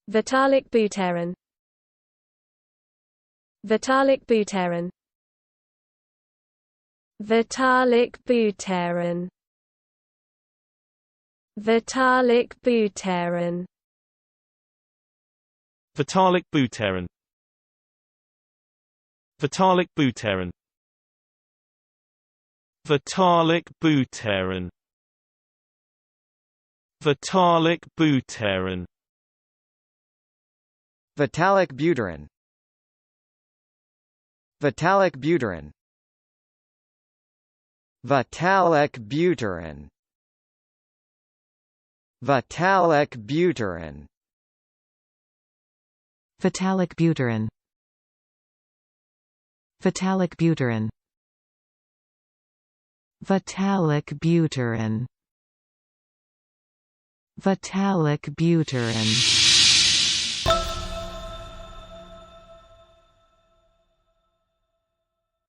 Vitalik Buterin. Vitalik Buterin. Vitalik Buterin. Vitalik Buterin. Vitalik Buterin. Vitalik Buterin. Vitalik Buterin. Vitalik Buterin. Vitalik Buterin. Vitalik Buterin. Vitalik Buterin. Vitalik Buterin. Vitalik Buterin. Vitalik Buterin. Vitalik Buterin. Vitalik Buterin.